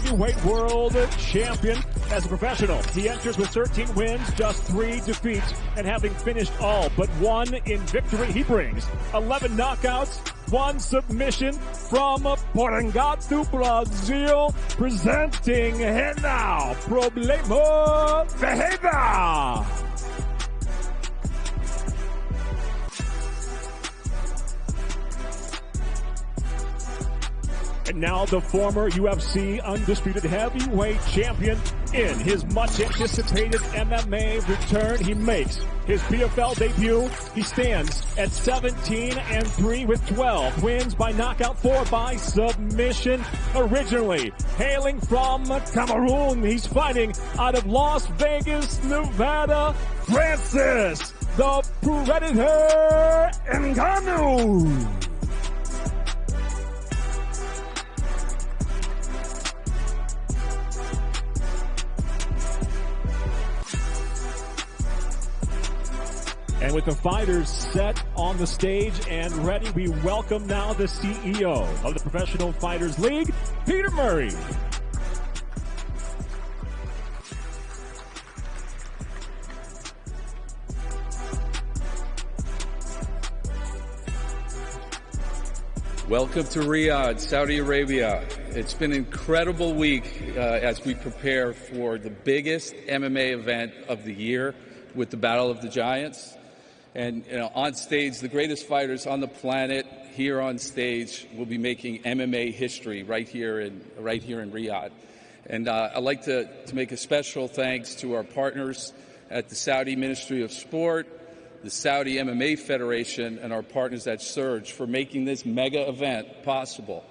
heavyweight world champion. As a professional, he enters with 13 wins, just 3 defeats, and having finished all but 1 in victory, he brings 11 knockouts, 1 submission from Portugal, Brazil, presenting Renan Ferreira. And now the former UFC undisputed heavyweight champion, in his much anticipated MMA return, he makes his PFL debut. He stands at 17-3 with 12 wins by knockout, 4 by submission. Originally hailing from Cameroon, he's fighting out of Las Vegas, Nevada, Francis the Predator Ngannou. And with the fighters set on the stage and ready, we welcome now the CEO of the Professional Fighters League, Peter Murray. Welcome to Riyadh, Saudi Arabia. It's been an incredible week as we prepare for the biggest MMA event of the year with the Battle of the Giants. And on stage, the greatest fighters on the planet here on stage will be making MMA history right here in Riyadh. And I'd like to make a special thanks to our partners at the Saudi Ministry of Sport, the Saudi MMA Federation, and our partners at Surge for making this mega event possible.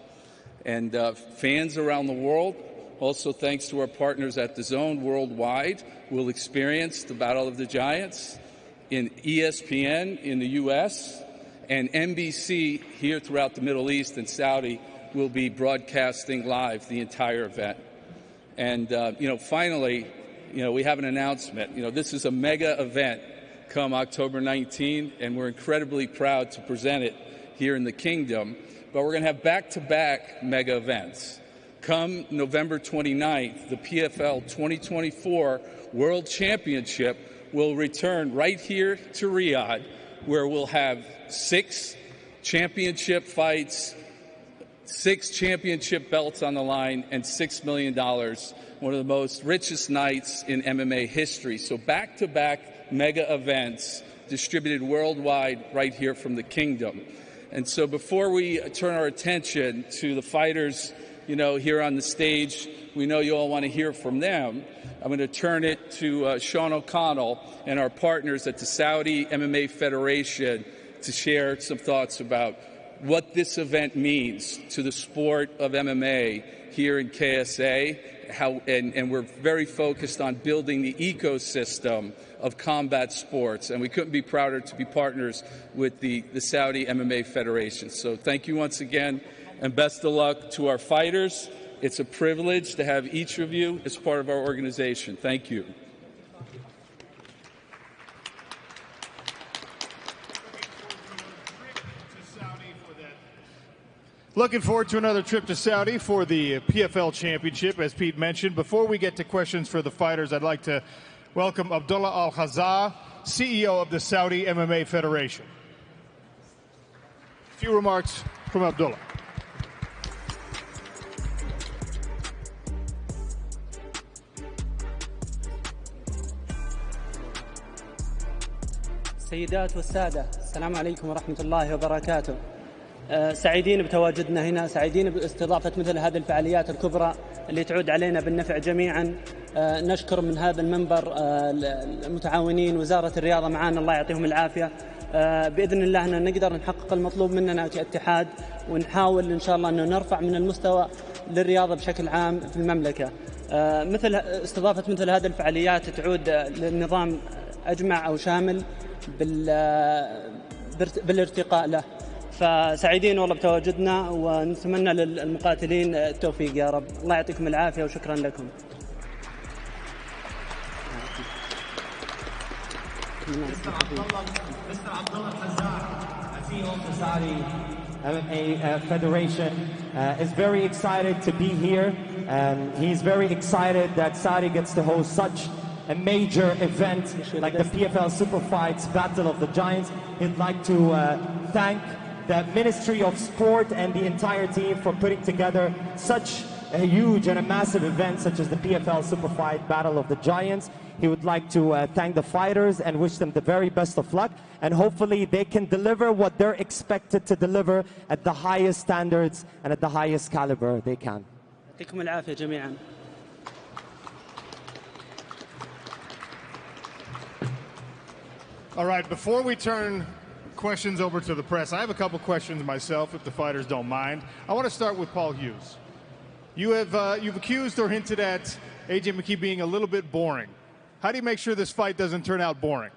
And fans around the world, also thanks to our partners at DAZN worldwide, will experience the Battle of the Giants in ESPN in the U.S., and NBC here throughout the Middle East and Saudi will be broadcasting live the entire event. And, finally, we have an announcement. This is a mega event come October 19, and we're incredibly proud to present it here in the Kingdom. But we're going to have back-to-back mega events. Come November 29th, the PFL 2024 World Championship will return right here to Riyadh, where we'll have 6 championship fights, 6 championship belts on the line, and $6 million, one of the most richest nights in MMA history. So back-to-back mega events distributed worldwide right here from the Kingdom. And so before we turn our attention to the fighters, here on the stage, we know you all want to hear from them. I'm going to turn it to Sean O'Connell and our partners at the Saudi MMA Federation to share some thoughts about what this event means to the sport of MMA here in KSA. And we're very focused on building the ecosystem of combat sports. And we couldn't be prouder to be partners with the Saudi MMA Federation. So thank you once again, and best of luck to our fighters. It's a privilege to have each of you as part of our organization. Thank you. Looking forward to another trip to Saudi for the PFL Championship, as Pete mentioned. Before we get to questions for the fighters, I'd like to welcome Abdullah Al-Hazza, CEO of the Saudi MMA Federation. A few remarks from Abdullah. السيدات والسادة، السلام عليكم ورحمة الله وبركاته. سعيدين بتواجدنا هنا، سعيدين باستضافة مثل هذه الفعاليات الكبرى اللي تعود علينا بالنفع جميعا. نشكر من هذا المنبر المتعاونين، وزارة الرياضة معنا الله يعطيهم العافية. بإذن الله أن نقدر نحقق المطلوب مننا كاتحاد، ونحاول إن شاء الله أن نرفع من المستوى للرياضة بشكل عام في المملكة. مثل استضافة مثل هذه الفعاليات تعود للنظام أجمع أو شامل بالارتقاء له. فسعيدين والله بتواجدنا، ونتمنى للمقاتلين التوفيق يا رب. الله يعطيكم العافية وشكرا لكم. Mr. Abdullah Al-Hazza, CEO of the Saudi MMA Federation is very excited to be here. He's very excited that Saudi gets to host such a major event like the PFL Super Fights Battle of the Giants. He'd like to thank the Ministry of Sport and the entire team for putting together such a huge and a massive event such as the PFL Super Fight Battle of the Giants. He would like to thank the fighters and wish them the very best of luck, and hopefully they can deliver what they're expected to deliver at the highest standards and at the highest caliber they can. يعطيكم العافية جميعا. All right, before we turn questions over to the press, I have a couple questions myself, if the fighters don't mind. I want to start with Paul Hughes. You've accused or hinted at AJ Mckee being a little bit boring. How do you make sure this fight doesn't turn out boring?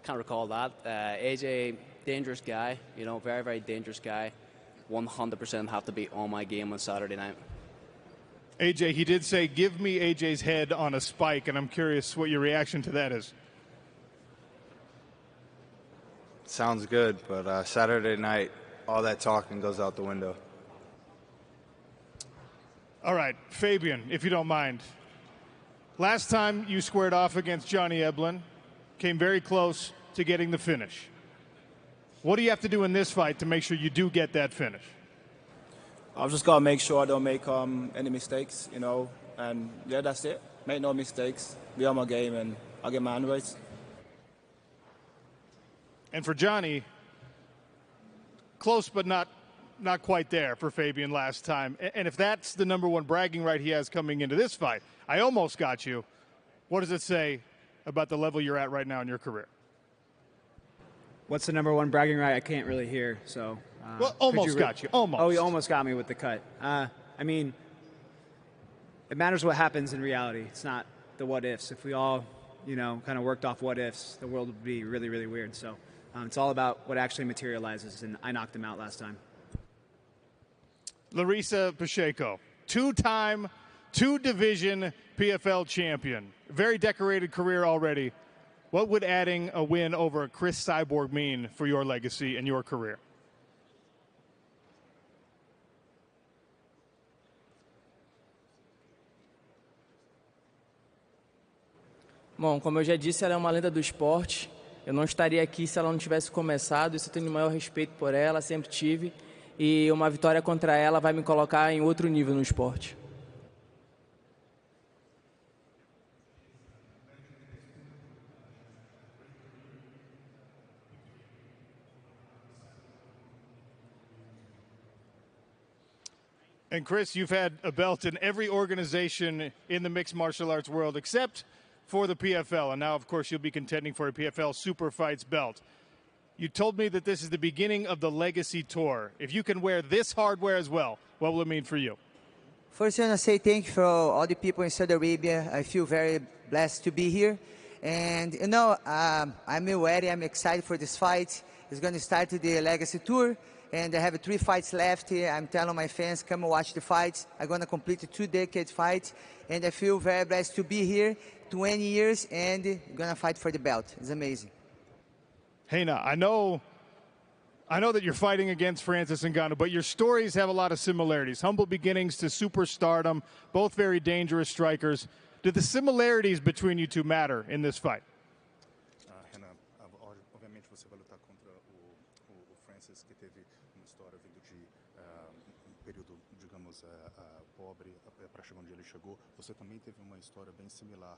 Can't recall that. AJ, dangerous guy, you know, very, very dangerous guy. 100% have to be on my game on Saturday night. AJ, he did say, give me AJ's head on a spike, and I'm curious what your reaction to that is. Sounds good, but Saturday night, all that talking goes out the window. All right, Fabian, if you don't mind. Last time you squared off against Johnny Eblen, came very close to getting the finish. What do you have to do in this fight to make sure you do get that finish? I've just got to make sure I don't make any mistakes, you know, and yeah, that's it. Make no mistakes, be on my game, and I'll get my hand raised. And for Johnny, close but not quite there for Fabian last time. And if that's the number one bragging right he has coming into this fight, I almost got you. What does it say about the level you're at right now in your career? What's the number one bragging right? I can't really hear, so. Well, almost got you, almost. Oh, you almost got me with the cut. I mean, it matters what happens in reality. It's not the what ifs. If we all, you know, kind of worked off what ifs, the world would be really, really weird. So it's all about what actually materializes, and I knocked him out last time. Larissa Pacheco, two-time, two-division PFL champion. Very decorated career already. What would adding a win over Cris Cyborg mean for your legacy and your career? Bom, como eu já disse, ela é uma lenda do esporte. Eu não estaria aqui se ela não tivesse começado. Isso eu tenho o maior respeito por ela, sempre tive. E uma vitória contra ela vai me colocar em outro nível no esporte. And Cris, you've had a belt in every organization in the mixed martial arts world except for the PFL. And now, of course, you'll be contending for a PFL Super Fights belt. You told me that this is the beginning of the Legacy Tour. If you can wear this hardware as well, what will it mean for you? First, I want to say thank you for all the people in Saudi Arabia. I feel very blessed to be here. And, you know, I'm ready. I'm excited for this fight. It's going to start the Legacy Tour. And I have 3 fights left. I'm telling my fans, come watch the fights. I'm going to complete a 2-decade fight. And I feel very blessed to be here, 20 years, and going to fight for the belt. It's amazing. Renan, I know that you're fighting against Francis Ngannou, but your stories have a lot of similarities. Humble beginnings to superstardom, both very dangerous strikers. Do the similarities between you two matter in this fight? Renan, obviamente você vai lutar contra o Francis, que teve uma história vindo de período, digamos, pobre para chegar onde ele chegou. Você também teve uma história bem similar.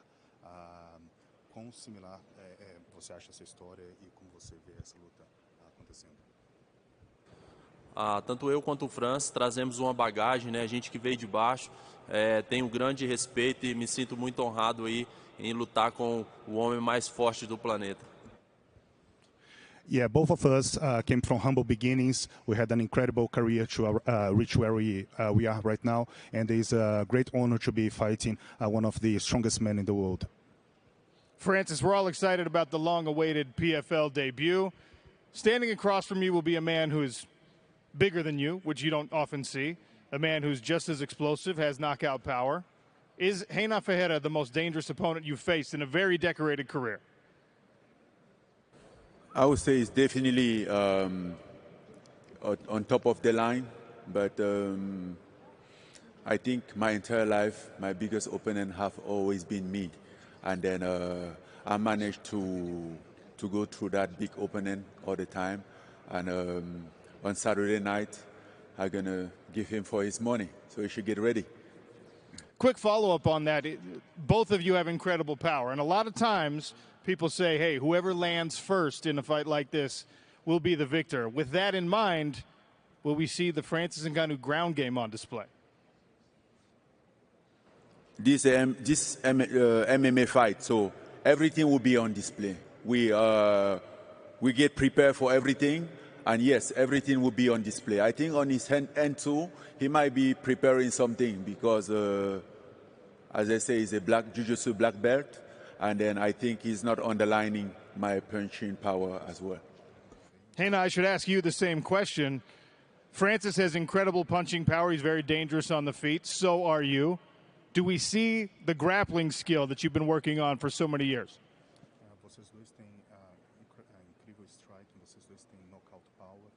Quão similar você acha essa história e como você vê essa luta acontecendo? Tanto eu quanto o Francis trazemos uma bagagem, né? A gente que veio de baixo, tenho grande respeito e me sinto muito honrado aí em lutar com o homem mais forte do planeta. Yeah, both of us came from humble beginnings. We had an incredible career to reach where we are right now, and it's a great honor to be fighting one of the strongest men in the world. Francis, we're all excited about the long-awaited PFL debut. Standing across from you will be a man who is bigger than you, which you don't often see, a man who's just as explosive, has knockout power. Is Renan Ferreira the most dangerous opponent you've faced in a very decorated career? I would say it's definitely on top of the line, but I think my entire life, my biggest opponent have always been me, and then I managed to go through that big opponent all the time, and on Saturday night, I'm gonna give him for his money, so he should get ready. Quick follow-up on that. Both of you have incredible power, and a lot of times people say, hey, whoever lands first in a fight like this will be the victor. With that in mind, will we see the Francis Ngannou ground game on display? This MMA fight, so everything will be on display. We get prepared for everything, and yes, everything will be on display. I think on his end too, he might be preparing something because, as I say, he's a jiu-jitsu black belt, and then I think he's not underlining my punching power as well. Renan, I should ask you the same question. Francis has incredible punching power. He's very dangerous on the feet. So are you. Do we see the grappling skill that you've been working on for so many years? Vocês dois têm incrível striking, vocês dois têm knockout power.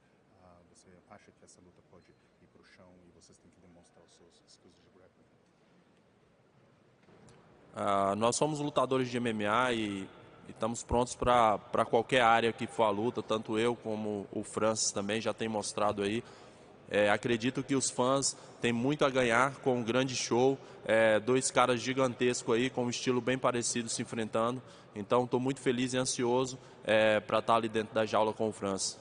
Você acha que essa luta pode ir para o chão e vocês têm que demonstrar os seus skills de grappling? Nós somos lutadores de MMA e estamos prontos para qualquer área que for a luta, tanto eu como o Francis também já tem mostrado aí. Acredito que os fãs têm muito a ganhar com um grande show, dois caras gigantescos aí com um estilo bem parecido se enfrentando. Então estou muito feliz e ansioso para estar ali dentro da jaula com o Francis.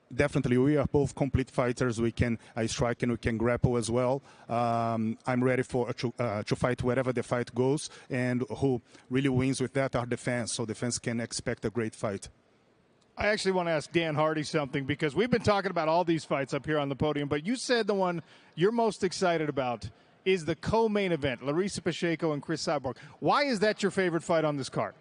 Definitely, we are both complete fighters. We can strike and we can grapple as well. I'm ready to fight wherever the fight goes, and who really wins with that are the fans. So the fans can expect a great fight. I actually want to ask Dan Hardy something, because we've been talking about all these fights up here on the podium, but you said the one you're most excited about is the co-main event, Larissa Pacheco and Cris Cyborg. Why is that your favorite fight on this card?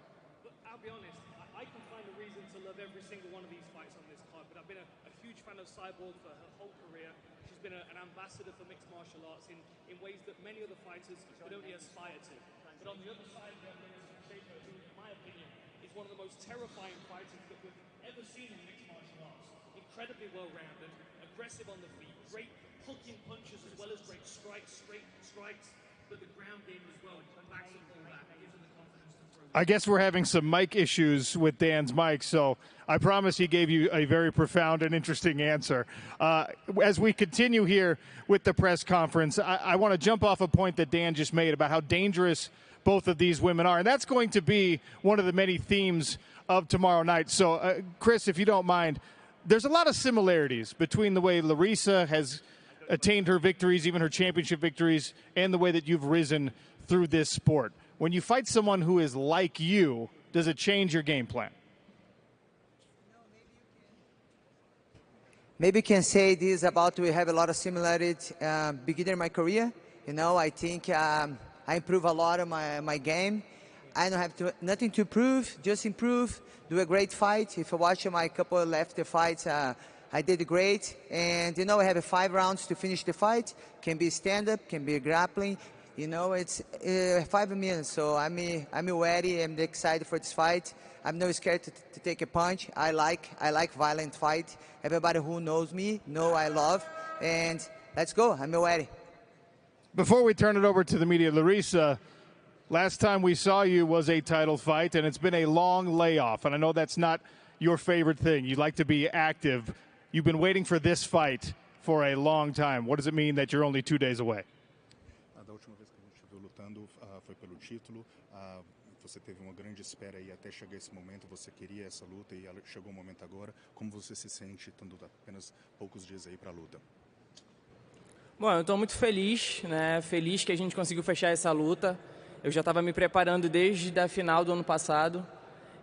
I'll be honest, I can find a reason to love every single one of these fights on this card, but I've been a huge fan of Cyborg for her whole career. She's been an ambassador for mixed martial arts in ways that many other fighters could only aspire to. But on the other side, we have Larissa Pacheco, who, in my opinion, is one of the most terrifying fighters that we've ever seen in mixed martial arts. Incredibly well-rounded, aggressive on the feet, great hooking punches as well as great strikes, straight strikes, but the ground game as well. Backs and pull back, gives her the confidence to throw. I guess we're having some mic issues with Dan's mic, so I promise he gave you a very profound and interesting answer. As we continue here with the press conference, I want to jump off a point that Dan just made about how dangerous both of these women are, and that's going to be one of the many themes of tomorrow night. So, Cris, if you don't mind, there's a lot of similarities between the way Larissa has attained her victories, even her championship victories, and the way that you've risen through this sport. When you fight someone who is like you, does it change your game plan? Maybe you can say this about we have a lot of similarities beginning in my career. You know, I think I improve a lot of my game. I don't have nothing to prove, just improve, do a great fight. If you watch my couple left fights, I did great. And, you know, I have 5 rounds to finish the fight. Can be stand-up, can be grappling. You know, it's 5 minutes, so I'm ready. I'm excited for this fight. I'm not scared to take a punch. I like violent fight. Everybody who knows me know I love. And let's go. I'm ready. Before we turn it over to the media, Larissa, last time we saw you was a title fight, and it's been a long layoff. And I know that's not your favorite thing. You like to be active. You've been waiting for this fight for a long time. What does it mean that you're only 2 days away? Da última vez que a gente viu lutando foi pelo título. Você teve uma grande espera aí até chegar esse momento. Você queria essa luta e chegou o momento agora. Como você se sente estando apenas poucos dias aí para a luta? Bom, eu estou muito feliz, né? Feliz que a gente conseguiu fechar essa luta. Eu já estava me preparando desde a final do ano passado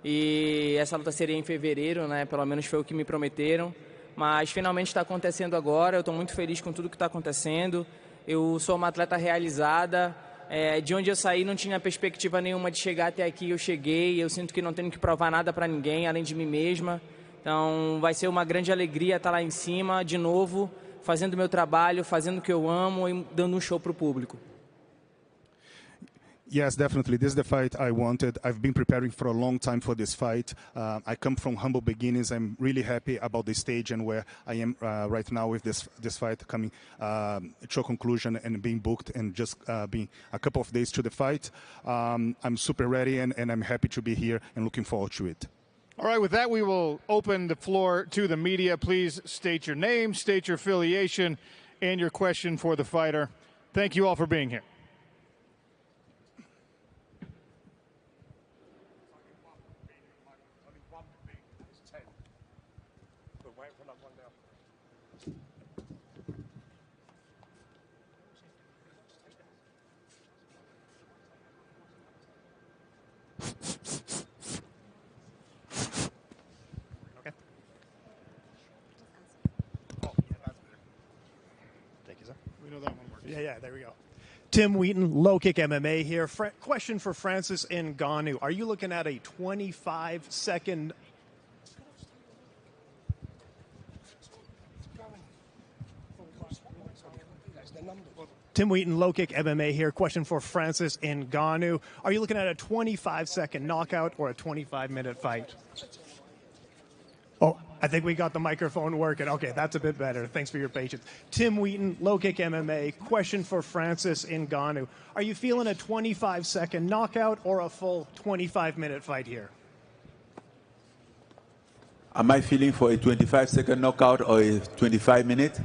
e essa luta seria em fevereiro, né? Pelo menos foi o que me prometeram. Mas finalmente está acontecendo agora. Eu estou muito feliz com tudo que está acontecendo. Eu sou uma atleta realizada. De onde eu saí não tinha perspectiva nenhuma de chegar até aqui. Eu cheguei. Eu sinto que não tenho que provar nada para ninguém, além de mim mesma. Então vai ser uma grande alegria estar lá em cima, de novo, fazendo o meu trabalho, fazendo o que eu amo e dando um show para o público. Yes, definitely. This is the fight I wanted. I've been preparing for a long time for this fight. I come from humble beginnings. I'm really happy about the stage and where I am right now with this fight coming to a conclusion and being booked and just being a couple of days to the fight. I'm super ready and I'm happy to be here and looking forward to it. All right, with that, we will open the floor to the media. Please state your name, state your affiliation, and your question for the fighter. Thank you all for being here. Yeah, there we go. Tim Wheaton, Low Kick MMA here. Question for Francis Ngannou. Are you looking at a 25-second... Tim Wheaton, Low Kick MMA here. Question for Francis Ngannou. Are you looking at a 25-second knockout or a 25-minute fight? Oh, I think we got the microphone working. Okay, that's a bit better. Thanks for your patience. Tim Wheaton, Low Kick MMA. Question for Francis Ngannou. Are you feeling a 25-second knockout or a full 25-minute fight here? Am I feeling for a 25-second knockout or a 25-minute?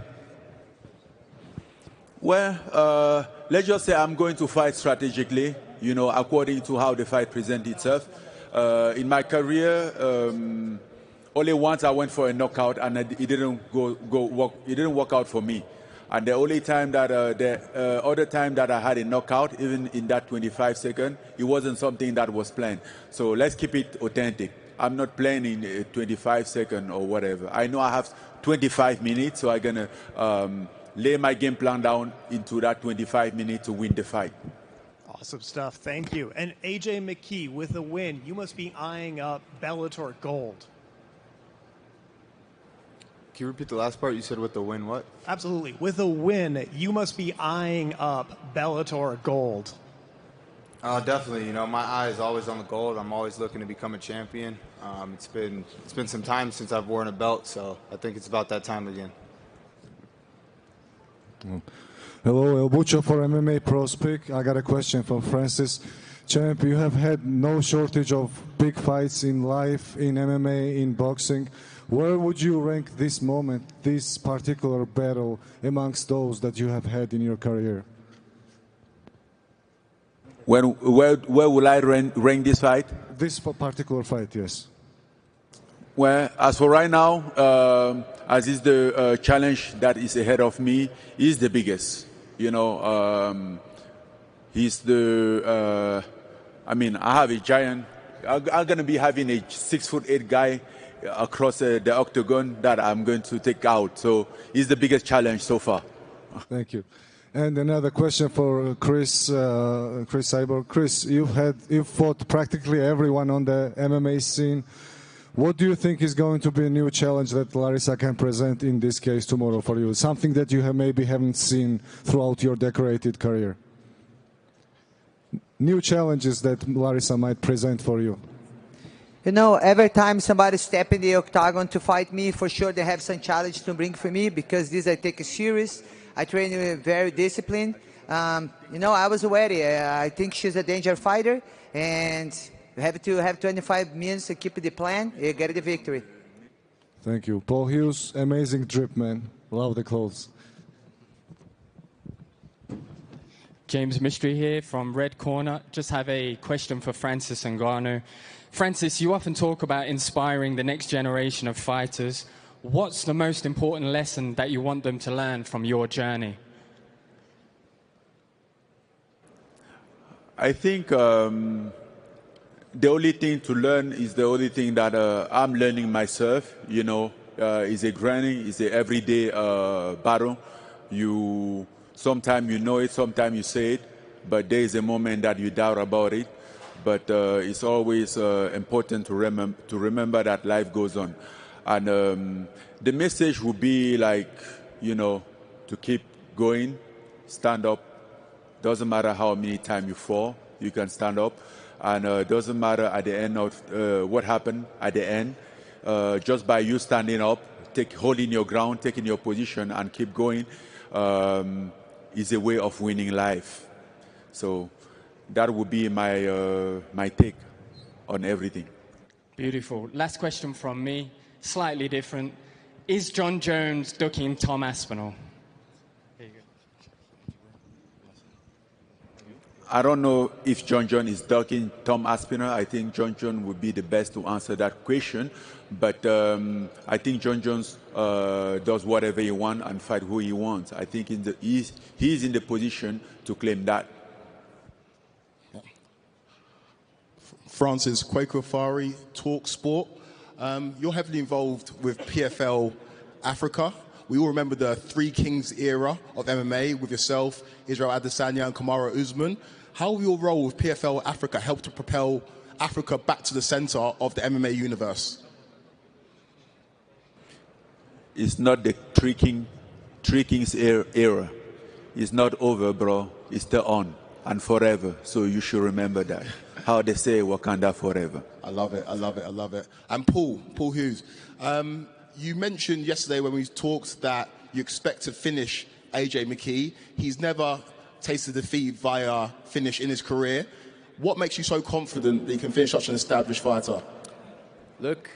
Well, let's just say I'm going to fight strategically, you know, according to how the fight presents itself. In my career, only once I went for a knockout and it didn't it didn't work out for me. And the only time that the other time that I had a knockout, even in that 25 seconds, it wasn't something that was planned. So let's keep it authentic. I'm not planning a 25 second or whatever. I know I have 25 minutes, so I'm gonna lay my game plan down into that 25 minutes to win the fight. Awesome stuff. Thank you. And AJ Mckee, with a win, you must be eyeing up Bellator Gold. Can you repeat the last part? You said with the win what? Absolutely. With a win, you must be eyeing up Bellator Gold. Definitely. You know, my eye is always on the gold. I'm always looking to become a champion. It's been some time since I've worn a belt, so I think it's about that time again. Hello, El Bucho for MMA Prospect. I got a question from Francis. Champ, you have had no shortage of big fights in life, in MMA, in boxing. Where would you rank this moment, this particular battle, amongst those that you have had in your career? Where will I rank this fight? This particular fight, yes. Well, as for right now, as is the challenge that is ahead of me, is the biggest. You know, he's the. I mean, I have a giant. I'm going to be having a 6'8" guy across the octagon that I'm going to take out. So he's the biggest challenge so far. Thank you. And another question for Cris Cyborg. Cris, you've fought practically everyone on the MMA scene. What do you think is going to be a new challenge that Larissa can present in this case tomorrow for you? Something that you maybe haven't seen throughout your decorated career. New challenges that Larissa might present for you. You know, every time somebody steps in the octagon to fight me, for sure they have some challenge to bring for me, because this I take it serious. I train very disciplined. You know, I was ready. I think she's a danger fighter, and you have to have 25 minutes to keep the plan. You get the victory. Thank you. Paul Hughes, amazing drip, man. Love the clothes. James Mystery here from Red Corner. Just have a question for Francis Ngannou. Francis, you often talk about inspiring the next generation of fighters. What's the most important lesson that you want them to learn from your journey? I think the only thing to learn is the only thing that I'm learning myself. You know, it's a grinding, it's a everyday battle. Sometimes you know it, sometimes you say it, but there is a moment that you doubt about it. But it's always important to remember that life goes on. And the message would be like, you know, to keep going, stand up. Doesn't matter how many times you fall, you can stand up. And it doesn't matter at the end of what happened at the end. Just by you standing up, holding your ground, taking your position, and keep going is a way of winning life. So that would be my take on everything. Beautiful. Last question from me, slightly different. Is John Jones ducking Tom Aspinall? I don't know if John Jones is ducking Tom Aspinall. I think John Jones would be the best to answer that question. But I think John Jones does whatever he wants and fight who he wants. I think he's in the position to claim that. Francis Kwekufari, Talk Sport. You're heavily involved with PFL Africa. We all remember the Three Kings era of MMA with yourself, Israel Adesanya and Kamaru Usman. How will your role with PFL Africa help to propel Africa back to the center of the MMA universe? It's not the Three Kings era. It's not over, bro. It's still on and forever. So you should remember that. How they say Wakanda forever. I love it. I love it. I love it. And Paul Hughes, you mentioned yesterday when we talked that you expect to finish AJ Mckee. He's never tasted defeat via finish in his career. What makes you so confident that you can finish such an established fighter? Look,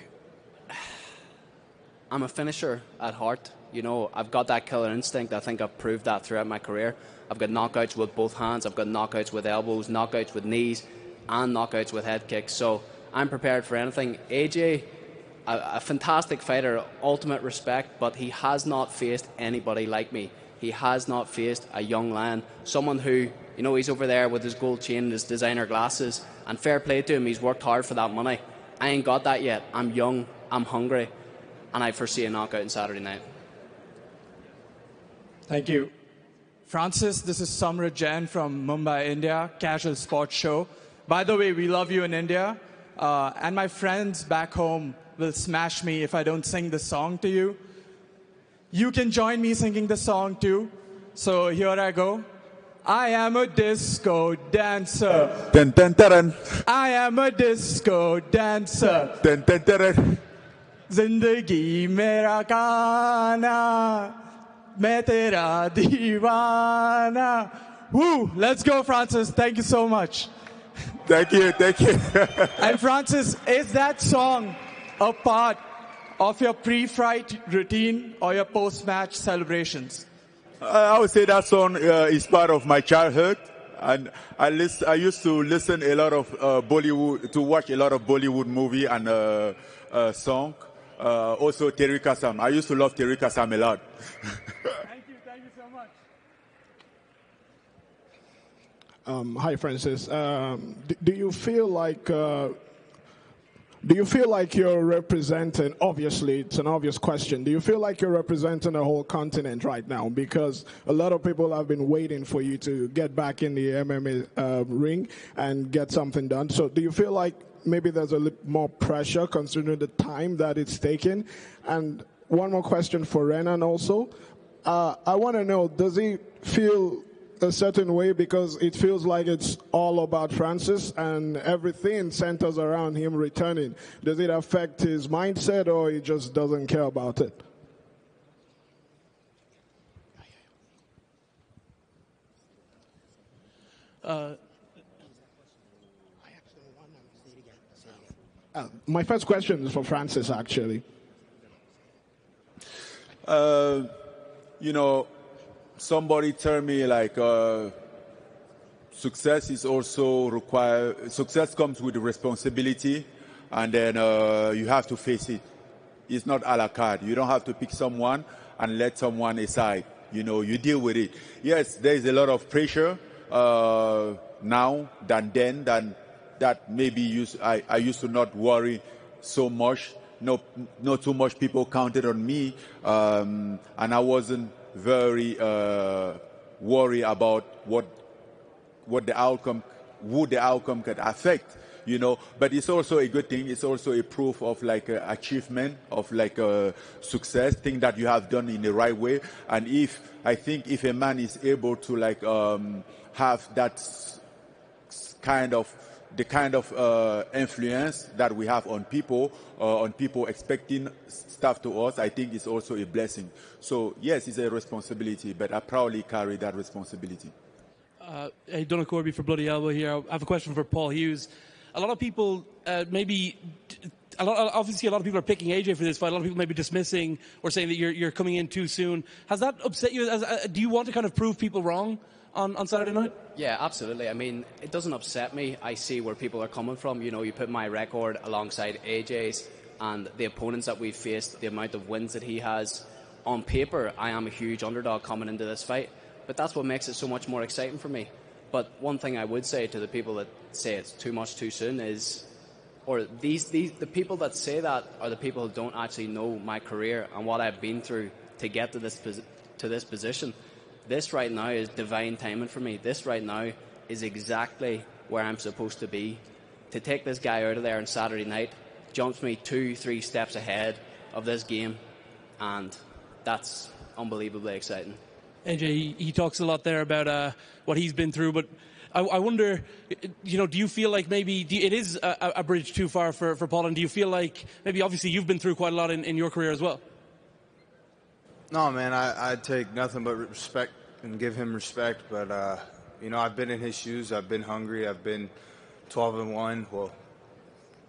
I'm a finisher at heart. You know, I've got that killer instinct. I think I've proved that throughout my career. I've got knockouts with both hands. I've got knockouts with elbows, knockouts with knees, and knockouts with head kicks. So I'm prepared for anything. AJ, a fantastic fighter, ultimate respect, but he has not faced anybody like me. He has not faced a young lion, someone who, you know, he's over there with his gold chain and his designer glasses, and fair play to him, he's worked hard for that money. I ain't got that yet. I'm young, I'm hungry, and I foresee a knockout on Saturday night. Thank you. Francis, this is Samrat Jain from Mumbai, India, Casual Sports Show. By the way, we love you in India, and my friends back home will smash me if I don't sing the song to you. You can join me singing the song too. So here I go. I am a disco dancer. Dun, dun, dun, dun. I am a disco dancer. Dun, dun, dun, dun. Zindagi mera gaana, main tera deewana. Woo! Let's go, Francis. Thank you so much. Thank you. And Francis, is that song a part of your pre-fight routine or your post-match celebrations? I would say that song is part of my childhood, and I used to listen a lot of Bollywood, to watch a lot of Bollywood movie and song. Also Terry Kasam. I used to love Terry Kasam a lot. Thank you so much. Hi, Francis. Do you feel like you're representing, obviously it's an obvious question, do you feel like you're representing a whole continent right now? Because a lot of people have been waiting for you to get back in the MMA ring and get something done. So do you feel like maybe there's a little more pressure considering the time that it's taken? And one more question for Renan also. I want to know, does he feel a certain way because it feels like it's all about Francis and everything centers around him returning? Does it affect his mindset or he just doesn't care about it? My first question is for Francis, actually. You know, somebody tell me like success is also required. Success comes with responsibility, and then you have to face it. It's not a la carte. You don't have to pick someone and let someone aside. You know, you deal with it. Yes, there is a lot of pressure now than then. Than that maybe I used to not worry so much. Not too much people counted on me, and I wasn't very worried about what the outcome could affect, you know. But it's also a good thing. It's also a proof of like achievement, of like success, thing that you have done in the right way. And I think if a man is able to like have that the kind of influence that we have on people expecting stuff to us, I think is also a blessing. So yes, it's a responsibility, but I proudly carry that responsibility. Hey, Donald Corby for Bloody Elbow here. I have a question for Paul Hughes. A lot of people obviously a lot of people are picking AJ for this fight. A lot of people may be dismissing or saying that you're coming in too soon. Has that upset you? Do you want to kind of prove people wrong on Saturday night? Yeah, absolutely. I mean, it doesn't upset me. I see where people are coming from. You know, you put my record alongside AJ's and the opponents that we've faced, the amount of wins that he has. On paper, I am a huge underdog coming into this fight, but that's what makes it so much more exciting for me. But one thing I would say to the people that say it's too much too soon is, or the people that say that are the people who don't actually know my career and what I've been through to get to this position. This right now is divine timing for me. This right now is exactly where I'm supposed to be. To take this guy out of there on Saturday night jumps me 2-3 steps ahead of this game, and that's unbelievably exciting. AJ, he talks a lot there about what he's been through, but I wonder, you know, do you feel like maybe it is a bridge too far for Paul, and do you feel like maybe obviously you've been through quite a lot in your career as well? No, man, I take nothing but respect and give him respect, but, you know, I've been in his shoes. I've been hungry. I've been 12-1, well,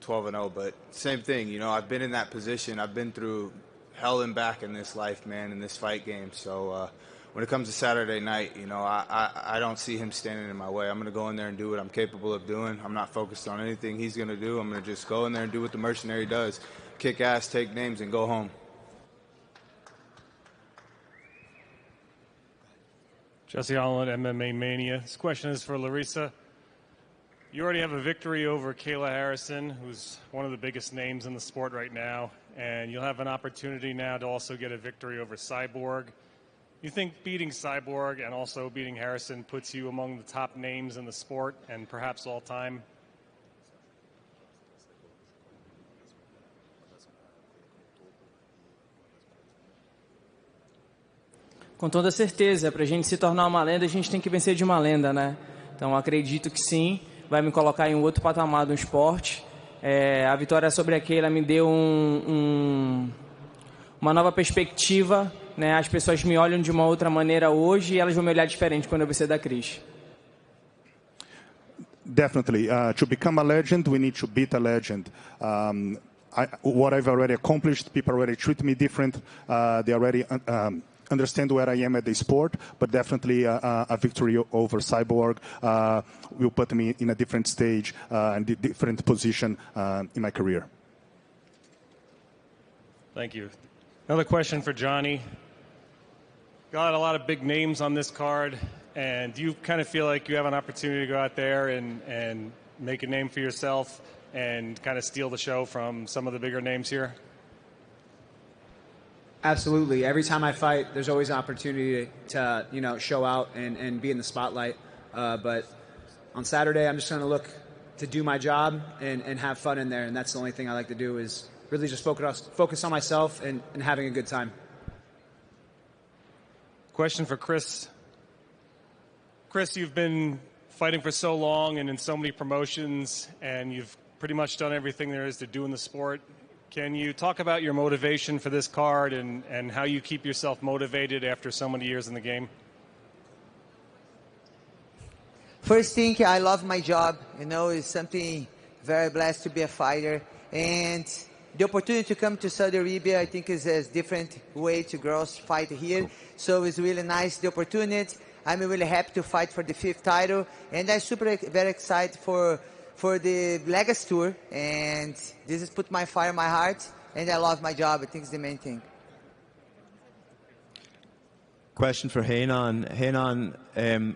12-0, but same thing, you know, I've been in that position. I've been through hell and back in this life, man, in this fight game, so when it comes to Saturday night, you know, I don't see him standing in my way. I'm going to go in there and do what I'm capable of doing. I'm not focused on anything he's going to do. I'm going to just go in there and do what the mercenary does. Kick ass, take names, and go home. Jesse Holland, MMA Mania. This question is for Larissa. You already have a victory over Kayla Harrison, who's one of the biggest names in the sport right now, and you'll have an opportunity now to also get a victory over Cyborg. You think beating Cyborg and also beating Harrison puts you among the top names in the sport and perhaps all time? Com toda certeza, para a gente se tornar uma lenda, a gente tem que vencer de uma lenda, né? Então acredito que sim, vai me colocar em um outro patamar do esporte. A vitória sobre a Kayla me deu uma nova perspectiva, né? As pessoas me olham de uma outra maneira hoje e elas vão me olhar diferente quando eu vencer da Cris. Definitely. To become a legend, we need to beat a legend. What I've already accomplished, people already treat me different. They already understand where I am at the sport, but definitely a victory over Cyborg will put me in a different stage and a different position in my career. Thank you. Another question for Johnny. Got a lot of big names on this card, and do you kind of feel like you have an opportunity to go out there and make a name for yourself and kind of steal the show from some of the bigger names here? Absolutely. Every time I fight, there's always an opportunity to, you know, show out and be in the spotlight. But on Saturday, I'm just going to look to do my job and have fun in there, and that's the only thing I like to do is really just focus on myself and having a good time. Question for Cris. Cris, you've been fighting for so long and in so many promotions, and you've pretty much done everything there is to do in the sport. Can you talk about your motivation for this card and how you keep yourself motivated after so many years in the game? First thing, I love my job. You know, it's something very blessed to be a fighter. And the opportunity to come to Saudi Arabia, I think, is a different way to girls fight here. So it's really nice, the opportunity. I'm really happy to fight for the 5th title. And I'm very excited for the Legacy Tour. And this has put my fire in my heart. And I love my job. I think it's the main thing. Question for Renan. Renan,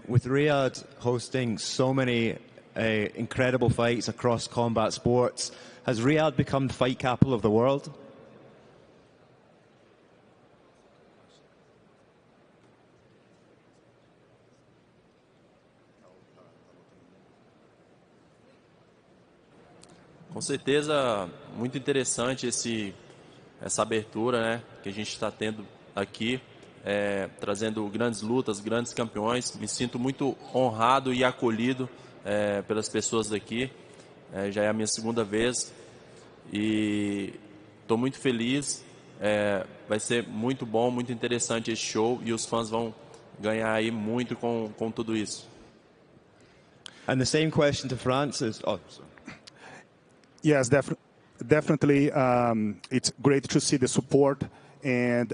with Riyadh hosting so many incredible fights across combat sports, has Riyadh become the fight capital of the world? Com certeza, muito interessante essa abertura, né, que a gente está tendo aqui, trazendo grandes lutas, grandes campeões. Me sinto muito honrado e acolhido pelas pessoas daqui. Já é a minha segunda vez e estou muito feliz. Vai ser muito bom, muito interessante esse show e os fãs vão ganhar aí muito com tudo isso. And the same question to Francis. Oh, sorry. Yes, definitely. It's great to see the support and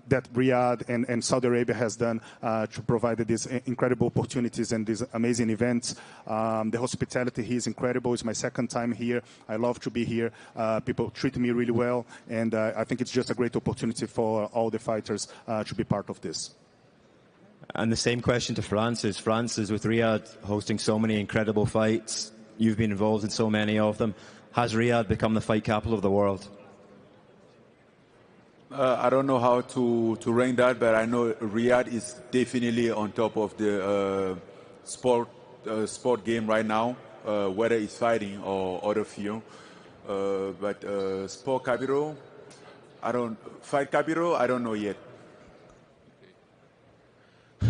that Riyadh and Saudi Arabia has done to provide these incredible opportunities and these amazing events. The hospitality here is incredible. It's my second time here. I love to be here. People treat me really well, and I think it's just a great opportunity for all the fighters to be part of this. And the same question to Francis. Francis, with Riyadh hosting so many incredible fights, you've been involved in so many of them. Has Riyadh become the fight capital of the world? I don't know how to rank that, but I know Riyadh is definitely on top of the sport game right now, whether it's fighting or other field. But sport capital, fight capital, I don't know yet.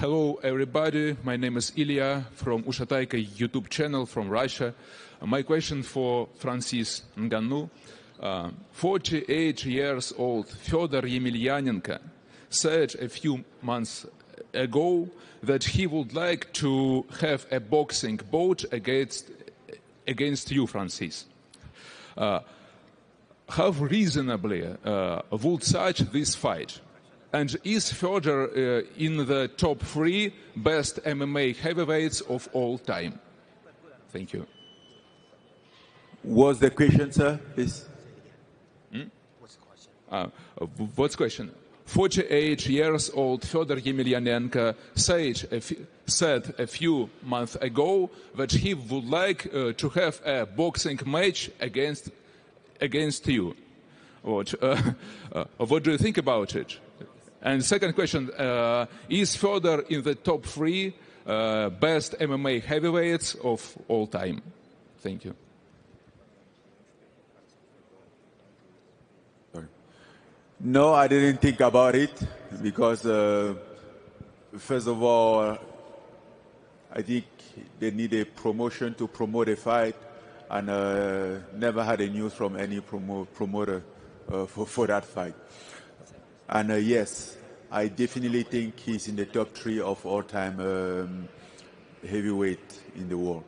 Hello, everybody. My name is Ilya from Ushataika YouTube channel from Russia. My question for Francis Ngannou. 48 years old Fyodor Yemelyanenko said a few months ago that he would like to have a boxing bout against you, Francis. How reasonably would such this fight? And is Fyodor in the top 3 best MMA heavyweights of all time? Thank you. What's the question, sir? Please. What's the question? 48 years old Fyodor Yemelyanenko said a few months ago that he would like to have a boxing match against you. What do you think about it? And second question, is Fyodor in the top 3 best MMA heavyweights of all time? Thank you. No, I didn't think about it because, first of all, I think they need a promotion to promote a fight, and never had a news from any promoter for that fight. And yes, I definitely think he's in the top 3 of all-time heavyweight in the world.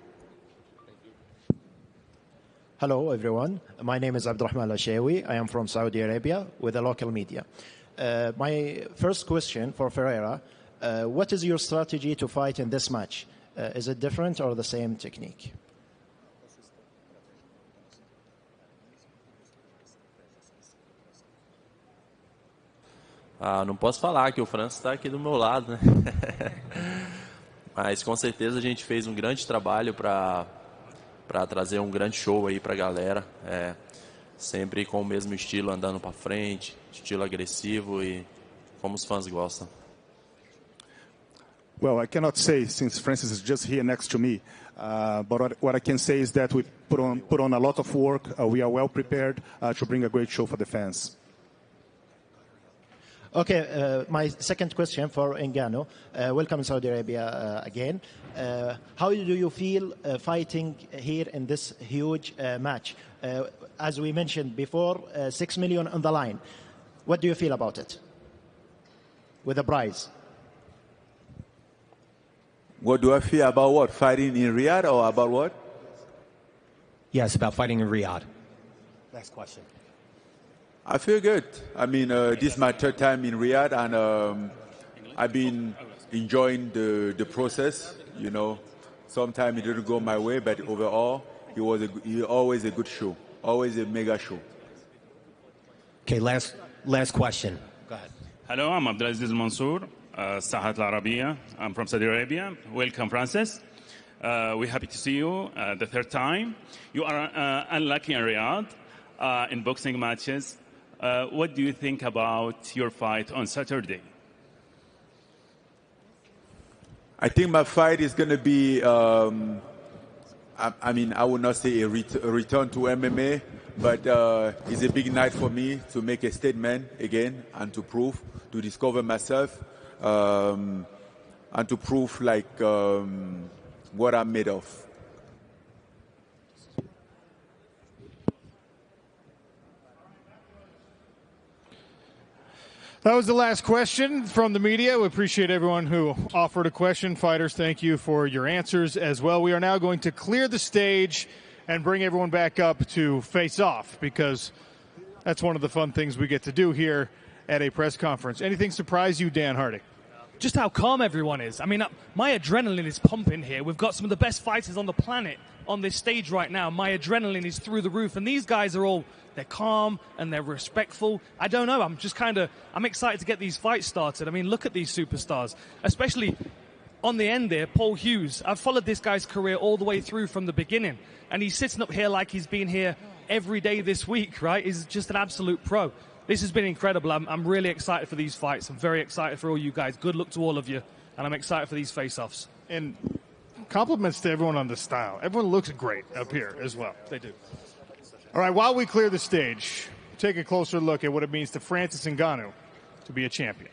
Hello, everyone. My name is Abdurrahman Al-Shawi. I am from Saudi Arabia with the local media. My first question for Ferreira, what is your strategy to fight in this match? Is it different or the same technique? Não posso falar que o Francis está aqui do meu lado, né? Mas com certeza a gente fez um grande trabalho para trazer um grande show aí para a galera, sempre com o mesmo estilo, andando para frente, estilo agressivo e como os fãs gostam. Well, I cannot say since Francis is just here next to me, but what I can say is that we put on a lot of work. We are well prepared to bring a great show for the fans. Okay, my second question for Ngannou. Welcome to Saudi Arabia again. How do you feel fighting here in this huge match? As we mentioned before, 6 million on the line. What do you feel about it? With the prize? What do I feel about what? Fighting in Riyadh or about what? Yes, about fighting in Riyadh. Next question. I feel good. I mean, this is my 3rd time in Riyadh, and I've been enjoying the process. You know, sometimes it didn't go my way, but overall, it was always a good show, always a mega show. Okay, last question. Go ahead. Hello, I'm Abdulaziz Mansour, Sahat Al-Arabiya. I'm from Saudi Arabia. Welcome, Francis. We're happy to see you the 3rd time. You are unlucky in Riyadh in boxing matches. What do you think about your fight on Saturday? I think my fight is going to be, I mean, I would not say a return to MMA, but it's a big night for me to make a statement again and to prove, to discover myself, and to prove like what I'm made of. That was the last question from the media. We appreciate everyone who offered a question. Fighters, thank you for your answers as well. We are now going to clear the stage and bring everyone back up to face off, because that's one of the fun things we get to do here at a press conference. Anything surprise you, Dan Hardy? Just how calm everyone is. I mean, my adrenaline is pumping here. We've got some of the best fighters on the planet on this stage right now. My adrenaline is through the roof, and these guys are all, they're calm and they're respectful. I don't know. I'm excited to get these fights started. I mean, look at these superstars, especially on the end there, Paul Hughes. I've followed this guy's career all the way through from the beginning, and he's sitting up here like he's been here every day this week, right? He's just an absolute pro. This has been incredible. I'm really excited for these fights. I'm very excited for all you guys. Good luck to all of you, and I'm excited for these face-offs. And compliments to everyone on the style. Everyone looks great up here as well. They do. All right, while we clear the stage, take a closer look at what it means to Francis Ngannou to be a champion.